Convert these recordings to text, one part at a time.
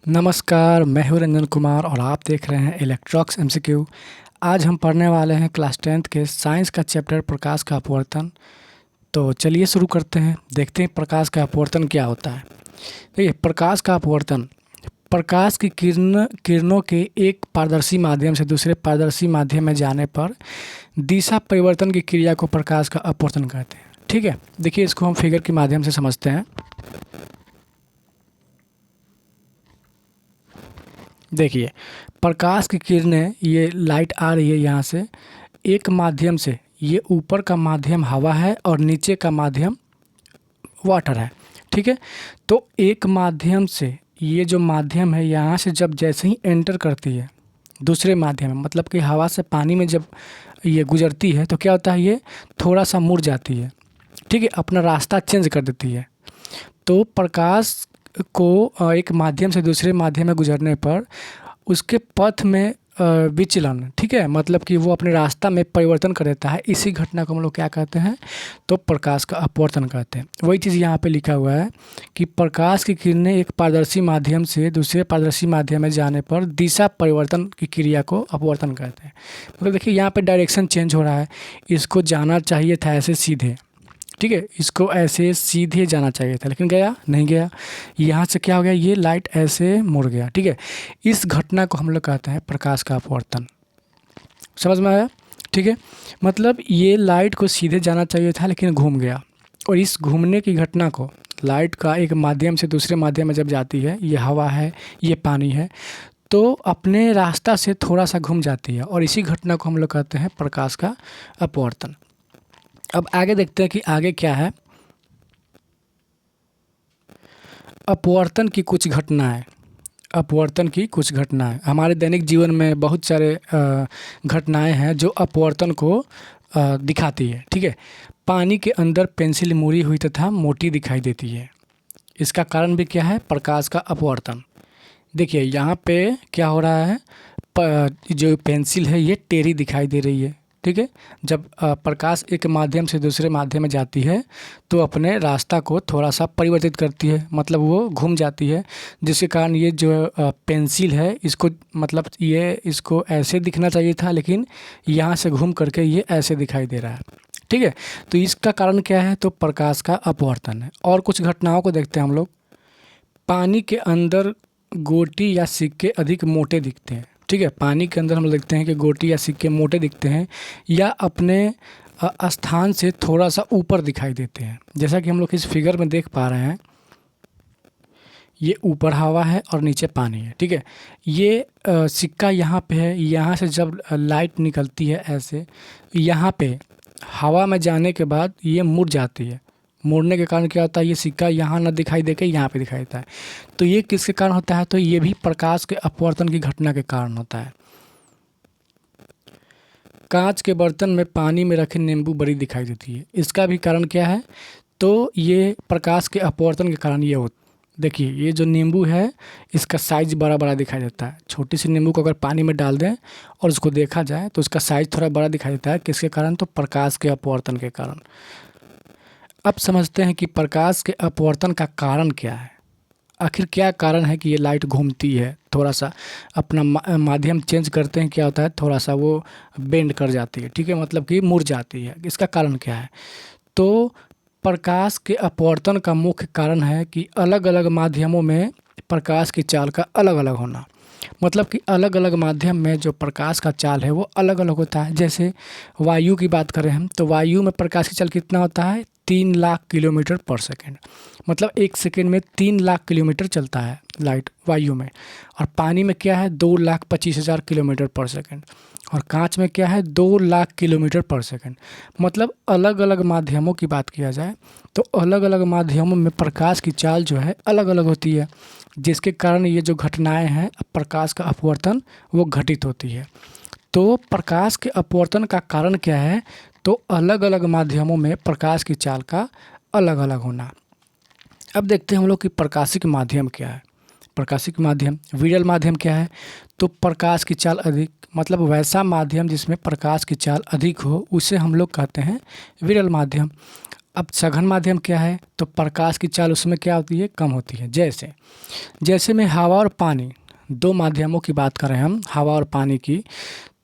नमस्कार, मैं हूँ रंजन कुमार और आप देख रहे हैं इलेक्ट्रॉक्स एमसीक्यू। आज हम पढ़ने वाले हैं क्लास 10th के साइंस का चैप्टर प्रकाश का अपवर्तन। तो चलिए शुरू करते हैं, देखते हैं प्रकाश का अपवर्तन क्या होता है। देखिए, प्रकाश का अपवर्तन प्रकाश की किरणों के एक पारदर्शी माध्यम से दूसरे पारदर्शी माध्यम में जाने पर दिशा परिवर्तन की क्रिया को प्रकाश का अपवर्तन कहते हैं। ठीक है, देखिए इसको हम फिगर के माध्यम से समझते हैं। देखिए, प्रकाश की किरणें, ये लाइट आ रही है यहाँ से एक माध्यम से। ये ऊपर का माध्यम हवा है और नीचे का माध्यम वाटर है। ठीक है, तो एक माध्यम से ये जो माध्यम है यहाँ से जब जैसे ही एंटर करती है दूसरे माध्यम में, मतलब कि हवा से पानी में जब ये गुजरती है तो क्या होता है, ये थोड़ा सा मुड़ जाती है। ठीक है, अपना रास्ता चेंज कर देती है। तो प्रकाश को एक माध्यम से दूसरे माध्यम में गुजरने पर उसके पथ में विचलन, ठीक है, मतलब कि वो अपने रास्ता में परिवर्तन कर देता है। इसी घटना को हम लोग क्या कहते हैं, तो प्रकाश का अपवर्तन कहते हैं। वही चीज़ यहाँ पे लिखा हुआ है कि प्रकाश की किरणें एक पारदर्शी माध्यम से दूसरे पारदर्शी माध्यम में जाने पर दिशा परिवर्तन की क्रिया को अपवर्तन कहते हैं। मतलब देखिए यहाँ पे डायरेक्शन चेंज हो रहा है। इसको जाना चाहिए था ऐसे सीधे, ठीक है, इसको ऐसे सीधे जाना चाहिए था लेकिन गया नहीं, गया। यहाँ से क्या हो गया, ये लाइट ऐसे मुड़ गया। ठीक है, इस घटना को हम लोग कहते हैं प्रकाश का अपवर्तन। समझ में आया? ठीक है, मतलब ये लाइट को सीधे जाना चाहिए था लेकिन घूम गया। और इस घूमने की घटना को, लाइट का एक माध्यम से दूसरे माध्यम में जब जाती है, ये हवा है, ये पानी है, तो अपने रास्ता से थोड़ा सा घूम जाती है और इसी घटना को हम लोग कहते हैं प्रकाश का अपवर्तन। अब आगे देखते हैं कि आगे क्या है। अपवर्तन की कुछ घटनाएं। अपवर्तन की कुछ घटनाएं हमारे दैनिक जीवन में बहुत सारे घटनाएं हैं जो अपवर्तन को दिखाती है। ठीक है, पानी के अंदर पेंसिल मुड़ी हुई तथा मोटी दिखाई देती है। इसका कारण भी क्या है, प्रकाश का अपवर्तन। देखिए यहाँ पे क्या हो रहा है, जो पेंसिल है ये टेढ़ी दिखाई दे रही है। ठीक है, जब प्रकाश एक माध्यम से दूसरे माध्यम में जाती है तो अपने रास्ता को थोड़ा सा परिवर्तित करती है, मतलब वो घूम जाती है, जिसके कारण ये जो पेंसिल है इसको, मतलब ये इसको ऐसे दिखना चाहिए था लेकिन यहाँ से घूम करके ये ऐसे दिखाई दे रहा है। ठीक है, तो इसका कारण क्या है, तो प्रकाश का अपवर्तन है। और कुछ घटनाओं को देखते हैं हम लोग। पानी के अंदर गोटी या सिक्के अधिक मोटे दिखते हैं। ठीक है, पानी के अंदर हम देखते हैं कि गोटी या सिक्के मोटे दिखते हैं या अपने स्थान से थोड़ा सा ऊपर दिखाई देते हैं। जैसा कि हम लोग इस फिगर में देख पा रहे हैं, ये ऊपर हवा है और नीचे पानी है। ठीक है, ये सिक्का यहाँ पे है, यहाँ से जब लाइट निकलती है ऐसे, यहाँ पे हवा में जाने के बाद ये मुड़ जाती है। मुड़ने के कारण क्या होता है, ये सिक्का यहाँ ना दिखाई दे के यहाँ पे दिखाई देता है। तो ये किसके कारण होता है, तो ये भी प्रकाश के अपवर्तन की घटना के कारण होता है। कांच के बर्तन में पानी में रखे नींबू बड़ी दिखाई देती है। इसका भी कारण क्या है, तो ये प्रकाश के अपवर्तन के कारण ये हो। देखिए ये जो नींबू है इसका साइज बड़ा बड़ा दिखाई देता है। छोटी सी नींबू को अगर पानी में डाल दें और उसको देखा जाए तो उसका साइज थोड़ा बड़ा दिखाई देता है। किसके कारण, तो प्रकाश के अपवर्तन के कारण। अब समझते हैं कि प्रकाश के अपवर्तन का कारण क्या है। आखिर क्या कारण है कि ये लाइट घूमती है, थोड़ा सा अपना माध्यम चेंज करते हैं, क्या होता है, थोड़ा सा वो बेंड कर जाती है। ठीक है, मतलब कि मुड़ जाती है। इसका कारण क्या है, तो प्रकाश के अपवर्तन का मुख्य कारण है कि अलग अलग माध्यमों में प्रकाश की चाल का अलग अलग होना। मतलब कि अलग अलग माध्यम में जो प्रकाश का चाल है वो अलग अलग होता है। जैसे वायु की बात करें हम, तो वायु में प्रकाश की चाल कितना होता है, 3 लाख किलोमीटर पर सेकंड। मतलब 1 सेकंड में 3 लाख किलोमीटर चलता है लाइट वायु में। और पानी में क्या है, 2,25,000 किलोमीटर पर सेकंड। और कांच में क्या है, 2 लाख किलोमीटर पर सेकंड। मतलब अलग अलग माध्यमों की बात किया जाए तो अलग अलग माध्यमों में प्रकाश की चाल जो है अलग अलग होती है, जिसके कारण ये जो घटनाएं हैं प्रकाश का अपवर्तन वो घटित होती है। तो प्रकाश के अपवर्तन का कारण क्या है, तो अलग अलग माध्यमों में प्रकाश की चाल का अलग अलग होना। अब देखते हैं हम लोग कि प्रकाशिक माध्यम क्या है। प्रकाशिक माध्यम, विरल माध्यम क्या है, तो प्रकाश की चाल अधिक, मतलब वैसा माध्यम जिसमें प्रकाश की चाल अधिक हो उसे हम लोग कहते हैं विरल माध्यम। अब सघन माध्यम क्या है, तो प्रकाश की चाल उसमें क्या होती है, कम होती है। जैसे जैसे में हवा और पानी, दो माध्यमों की बात करें हम, हवा और पानी की,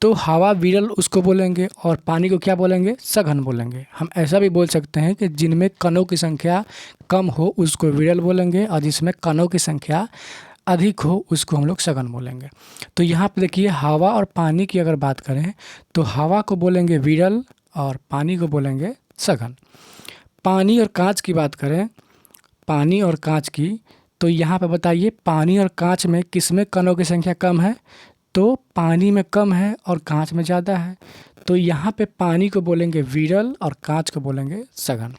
तो हवा विरल उसको बोलेंगे और पानी को क्या बोलेंगे, सघन बोलेंगे। हम ऐसा भी बोल सकते हैं कि जिनमें कणों की संख्या कम हो उसको विरल बोलेंगे और जिसमें कणों की संख्या अधिक हो उसको हम लोग सघन बोलेंगे। तो यहाँ पे देखिए हवा और पानी की अगर बात करें तो हवा को बोलेंगे विरल और पानी को बोलेंगे सघन। पानी और कांच की बात करें, पानी और कांच की, तो यहाँ पे बताइए पानी और कांच में किसमें कणों की संख्या कम है, तो पानी में कम है और कांच में ज़्यादा है। तो यहाँ पे पानी को बोलेंगे विरल और कांच को बोलेंगे सघन।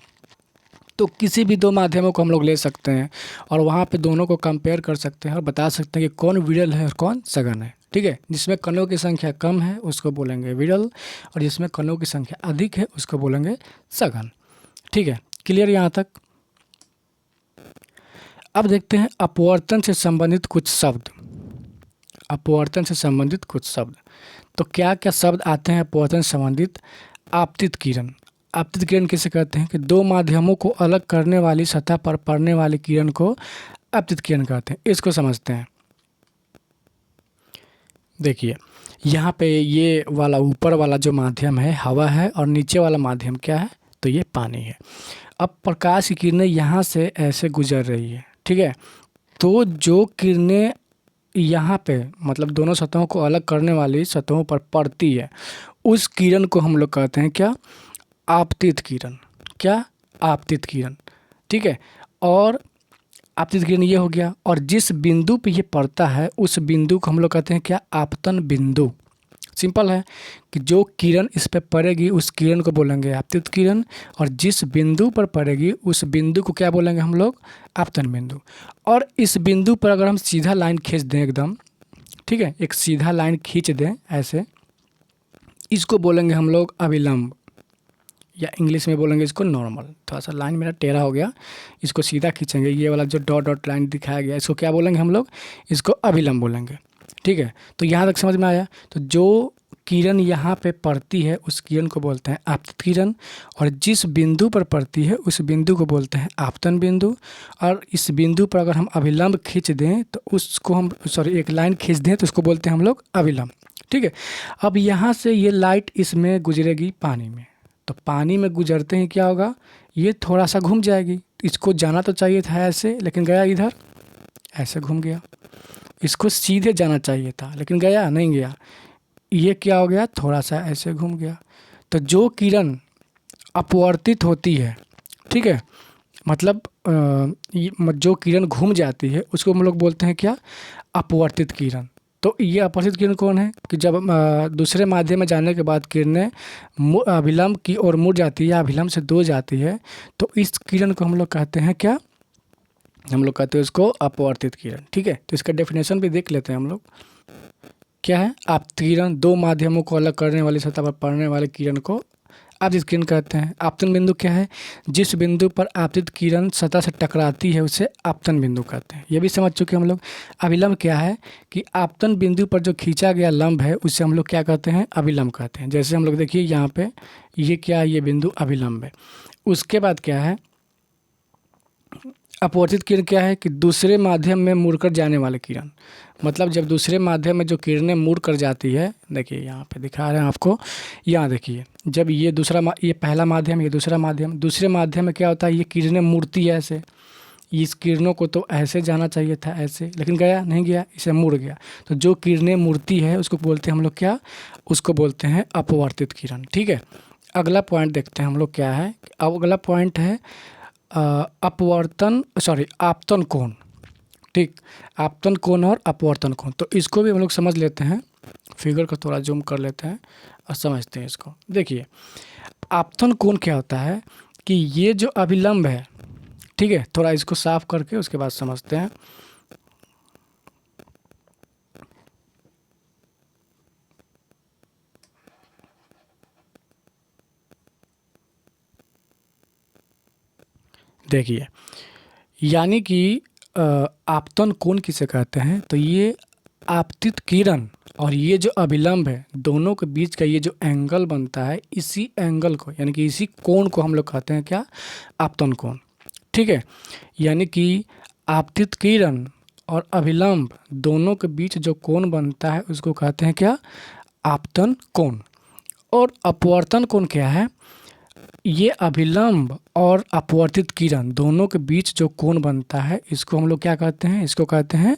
तो किसी भी दो माध्यमों को हम लोग ले सकते हैं और वहाँ पे दोनों को कंपेयर कर सकते हैं और बता सकते हैं कि कौन विरल है और कौन सघन है। ठीक है, जिसमें कणों की संख्या कम है उसको बोलेंगे विरल और जिसमें कणों की संख्या अधिक है उसको बोलेंगे सघन। ठीक है, क्लियर यहाँ तक। अब देखते हैं अपवर्तन से संबंधित कुछ शब्द। अपवर्तन से संबंधित कुछ शब्द, तो क्या क्या शब्द आते हैं अपवर्तन से संबंधित। आपतित किरण, आपतित किरण किसे कहते हैं कि दो माध्यमों को अलग करने वाली सतह पर पड़ने वाली किरण को आपतित किरण कहते हैं। इसको समझते हैं। देखिए यहाँ पे ये वाला ऊपर वाला जो माध्यम है हवा है और नीचे वाला माध्यम क्या है, तो ये पानी है। अब प्रकाश की किरणें यहाँ से ऐसे गुजर रही है, ठीक है। तो जो किरणें यहाँ पे मतलब दोनों सतहों को अलग करने वाली सतहों पर पड़ती है उस किरण को हम लोग कहते हैं क्या, आपतित किरण। क्या, आपतित किरण। ठीक है, और आपतित किरण ये हो गया। और जिस बिंदु पे ये पड़ता है उस बिंदु को हम लोग कहते हैं क्या, आपतन बिंदु। सिंपल है कि जो किरण इस पे पड़ेगी उस किरण को बोलेंगे आपतित किरण और जिस बिंदु पर पड़ेगी उस बिंदु को क्या बोलेंगे हम लोग, आपतन बिंदु। और इस बिंदु पर अगर हम सीधा लाइन खींच दें एकदम, ठीक है, एक सीधा लाइन खींच दें ऐसे, इसको बोलेंगे हम लोग अभिलंब या इंग्लिश में बोलेंगे इसको नॉर्मल। थोड़ा सा लाइन मेरा टेढ़ा हो गया, इसको सीधा खींचेंगे, ये वाला जो डॉट डॉट लाइन दिखाया गया इसको क्या बोलेंगे हम लोग, इसको अभिलंब बोलेंगे। ठीक है, तो यहाँ तक समझ में आया। तो जो किरण यहाँ पे पड़ती है उस किरण को बोलते हैं आपतित किरण और जिस बिंदु पर पड़ती है उस बिंदु को बोलते हैं आपतन बिंदु। और इस बिंदु पर अगर हम अभिलंब खींच दें तो उसको हम एक लाइन खींच दें तो उसको बोलते हैं हम लोग अभिलंब। ठीक है, अब यहाँ से ये लाइट इसमें गुजरेगी पानी में, तो पानी में गुजरते ही क्या होगा, ये थोड़ा सा घूम जाएगी। इसको जाना तो चाहिए था ऐसे लेकिन गया इधर, ऐसे घूम गया। इसको सीधे जाना चाहिए था लेकिन गया नहीं गया, ये क्या हो गया, थोड़ा सा ऐसे घूम गया। तो जो किरण अपवर्तित होती है, ठीक है, मतलब जो किरण घूम जाती है उसको हम लोग बोलते हैं क्या, अपवर्तित किरण। तो ये अपवर्तित किरण कौन है कि जब दूसरे माध्यम में जाने के बाद किरणें अभिलंब की ओर मुड़ जाती है या अभिलंब से दूर जाती है तो इस किरण को हम लोग कहते हैं क्या, हम लोग कहते हैं उसको अपवर्तित किरण। ठीक है, तो इसका डेफिनेशन भी देख लेते हैं हम लोग। क्या है, आपतित किरण दो माध्यमों को अलग करने वाली सतह पर पड़ने वाली किरण को आपतित किरण कहते हैं। आपतन बिंदु क्या है, जिस बिंदु पर आपतित किरण सतह से टकराती है उसे आपतन बिंदु कहते हैं। ये भी समझ चुके हम लोग। अभिलंब क्या है कि आपतन बिंदु पर जो खींचा गया लंब है उसे हम लोग क्या कहते हैं, अभिलंब कहते हैं। जैसे हम लोग देखिए यहाँ पे ये क्या है, ये बिंदु अभिलंब है। उसके बाद क्या है, अपवर्तित किरण क्या है कि दूसरे माध्यम में मुड़कर जाने वाले किरण। मतलब जब दूसरे माध्यम में जो किरणें मुड़ कर जाती है, देखिए यहाँ पे दिखा रहे हैं आपको, यहाँ देखिए जब ये ये पहला माध्यम, ये दूसरा माध्यम, दूसरे माध्यम में क्या होता है, ये किरणें मुड़ती है ऐसे। इस किरणों को तो ऐसे जाना चाहिए था ऐसे, लेकिन गया नहीं गया, इसे मुड़ गया। तो जो किरणें मुड़ती है उसको बोलते हैं हम लोग क्या, उसको बोलते हैं अपवर्तित किरण। ठीक है, अगला पॉइंट देखते हैं हम लोग क्या है। अब अगला पॉइंट है आपतन कोण। ठीक, आपतन कोण और अपवर्तन कोण, तो इसको भी हम लोग समझ लेते हैं। फिगर को थोड़ा जूम कर लेते हैं और समझते हैं इसको। देखिए आपतन कोण क्या होता है कि ये जो अभिलंब है, ठीक है, थोड़ा इसको साफ करके उसके बाद समझते हैं। देखिए यानी कि आपतन कोण किसे कहते हैं, तो ये आपतित किरण और ये जो अभिलंब है, दोनों के बीच का ये जो एंगल बनता है, इसी एंगल को यानी कि इसी कोण को हम लोग कहते हैं क्या? आपतन कोण। ठीक है, यानी कि आपतित किरण और अभिलंब दोनों के बीच जो कोण बनता है उसको कहते हैं क्या? आपतन कोण। और अपवर्तन कोण क्या है? ये अभिलंब और अपवर्तित किरण दोनों के बीच जो कोण बनता है इसको हम लोग क्या कहते हैं? इसको कहते हैं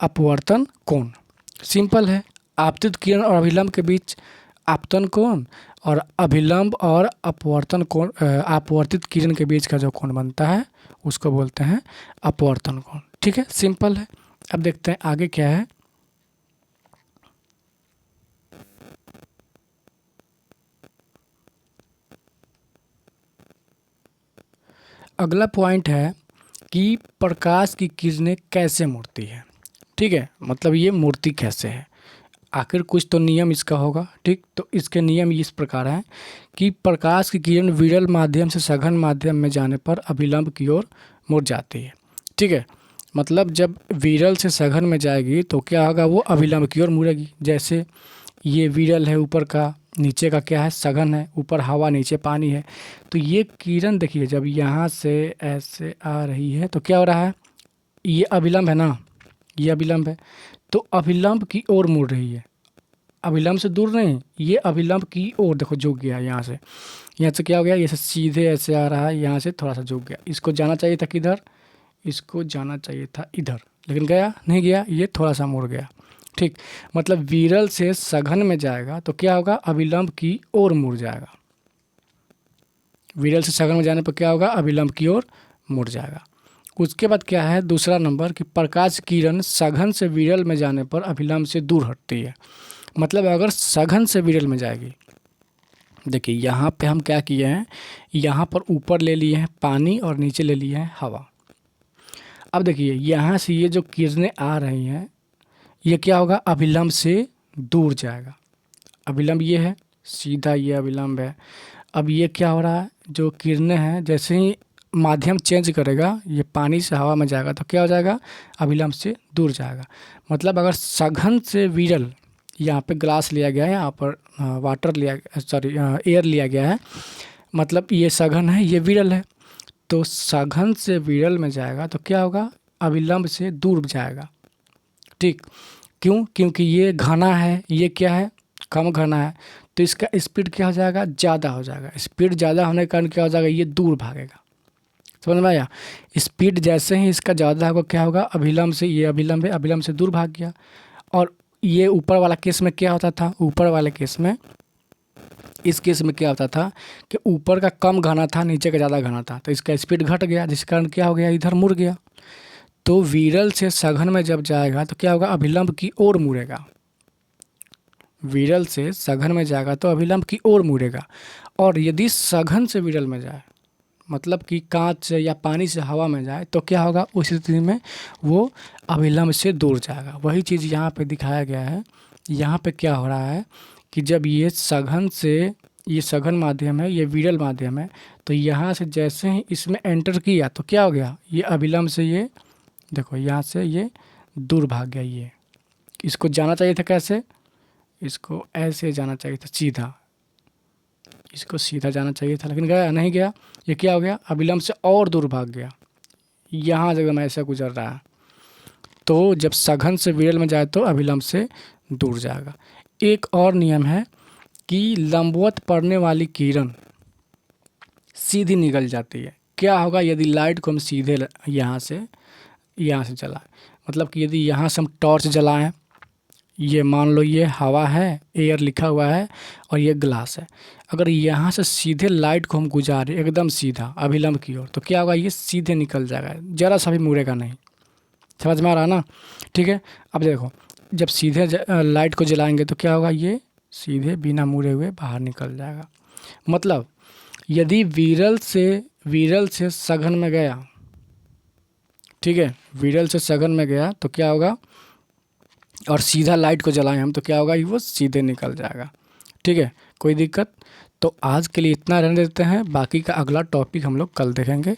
अपवर्तन कोण। सिंपल है, आपतित किरण और अभिलंब के बीच आपतन कोण और अभिलंब और अपवर्तन कोण, अपवर्तित किरण के बीच का जो कोण बनता है उसको बोलते हैं अपवर्तन कोण। ठीक है, सिंपल है। अब देखते हैं आगे क्या है। अगला पॉइंट है कि प्रकाश की किरणें कैसे मुड़ती है। ठीक है, मतलब ये मूर्ति कैसे है, आखिर कुछ तो नियम इसका होगा। ठीक, तो इसके नियम इस प्रकार हैं कि प्रकाश की किरण विरल माध्यम से सघन माध्यम में जाने पर अभिलंब की ओर मुड़ जाती है। ठीक है, मतलब जब विरल से सघन में जाएगी तो क्या होगा? वो अभिलंब की ओर मुड़ेगी। जैसे ये विरल है ऊपर का, नीचे का क्या है? सघन है, ऊपर हवा नीचे पानी है। तो ये किरण देखिए जब यहाँ से ऐसे आ रही है तो क्या हो रहा है? ये अभिलंब है ना, ये अभिलंब है, तो अभिलंब की ओर मुड़ रही है, अभिलंब से दूर नहीं, ये अभिलंब की ओर देखो झुक गया। यहाँ से क्या हो गया? ये सीधे ऐसे आ रहा है, यहाँ से थोड़ा सा झुक गया। इसको जाना चाहिए था किधर? इसको जाना चाहिए था इधर, लेकिन गया नहीं, गया, ये थोड़ा सा मुड़ गया। ठीक, मतलब विरल से सघन में जाएगा तो क्या होगा? अभिलंब की ओर मुड़ जाएगा। विरल से सघन में जाने पर क्या होगा? अभिलंब की ओर मुड़ जाएगा। उसके बाद क्या है दूसरा नंबर कि प्रकाश किरण सघन से विरल में जाने पर अभिलंब से दूर हटती है। मतलब अगर सघन से विरल में जाएगी, देखिए यहाँ पे हम क्या किए हैं, यहाँ पर ऊपर ले लिए हैं पानी और नीचे ले लिए हैं हवा। अब देखिए यहाँ से ये जो किरणें आ रही हैं ये क्या होगा? अभिलंब से दूर जाएगा। अभिलंब ये है, सीधा ये अभिलंब है। अब ये क्या हो रहा है? जो किरणें हैं जैसे ही माध्यम चेंज करेगा, ये पानी से हवा में जाएगा तो क्या हो जाएगा? अभिलंब से दूर जाएगा। मतलब अगर सघन से विरल, यहाँ पे ग्लास लिया गया है, यहाँ पर वाटर लिया, सॉरी एयर लिया गया है, मतलब ये सघन है, ये विरल है, तो सघन से विरल में जाएगा तो क्या होगा? अभिलंब से दूर जाएगा। ठीक, क्यों? क्योंकि ये घना है, ये क्या है? कम घना है, तो इसका स्पीड क्या हो जाएगा? ज़्यादा हो जाएगा। स्पीड ज़्यादा होने के कारण क्या हो जाएगा? ये दूर भागेगा। समझ में आया? स्पीड जैसे ही इसका ज़्यादा होगा क्या होगा? अभिलंब से, ये अभिलंब है, अभिलंब से दूर भाग गया। और ये ऊपर वाला केस में क्या होता था? ऊपर वाले केस में, इस केस में क्या होता था कि ऊपर का कम घना था, नीचे का ज़्यादा घना था, तो इसका स्पीड घट गया, जिस कारण क्या हो गया? इधर मुड़ गया। तो विरल से सघन में जब जाएगा तो क्या होगा? अभिलंब की ओर मुड़ेगा। विरल से सघन में जाएगा तो अभिलंब की ओर मुड़ेगा। और यदि सघन से विरल में जाए, मतलब कि कांच से या पानी से हवा में जाए, तो क्या होगा? उस स्थिति में वो अभिलंब से दूर जाएगा। वही चीज़ यहाँ पे दिखाया गया है। यहाँ पे क्या हो रहा है कि जब ये सघन से, ये सघन माध्यम है, ये विरल माध्यम है, तो यहाँ से जैसे ही इसमें एंटर किया तो क्या हो गया? ये अभिलंब से, ये देखो यहाँ से ये दूर भाग गया। ये इसको जाना चाहिए था कैसे? इसको ऐसे जाना चाहिए था, सीधा, इसको सीधा जाना चाहिए था, लेकिन गया नहीं, गया। ये क्या हो गया? अभिलंब से और दूर भाग गया। यहाँ से एकदम ऐसा गुजर रहा है। तो जब सघन से विरल में जाए तो अभिलंब से दूर जाएगा। एक और नियम है कि लंबवत पड़ने वाली किरण सीधी निकल जाती है। क्या होगा यदि लाइट को हम सीधे यहाँ से जलाएं? मतलब कि यदि यहाँ से हम टॉर्च जलाएं, ये मान लो ये हवा है, एयर लिखा हुआ है, और ये ग्लास है, अगर यहाँ से सीधे लाइट को हम गुजारें एकदम सीधा अभिलंब की ओर, तो क्या होगा? ये सीधे निकल जाएगा, ज़रा सा भी मुड़ेगा नहीं। समझ में आ रहा ना? ठीक है, अब देखो जब सीधे लाइट को जलाएंगे तो क्या होगा? ये सीधे बिना मुड़े हुए बाहर निकल जाएगा। मतलब यदि विरल से सघन में गया, ठीक है, विरल से सघन में गया तो क्या होगा? और सीधा लाइट को जलाएं हम तो क्या होगा? वो सीधे निकल जाएगा। ठीक है, कोई दिक्कत? तो आज के लिए इतना रहने देते हैं, बाकी का अगला टॉपिक हम लोग कल देखेंगे।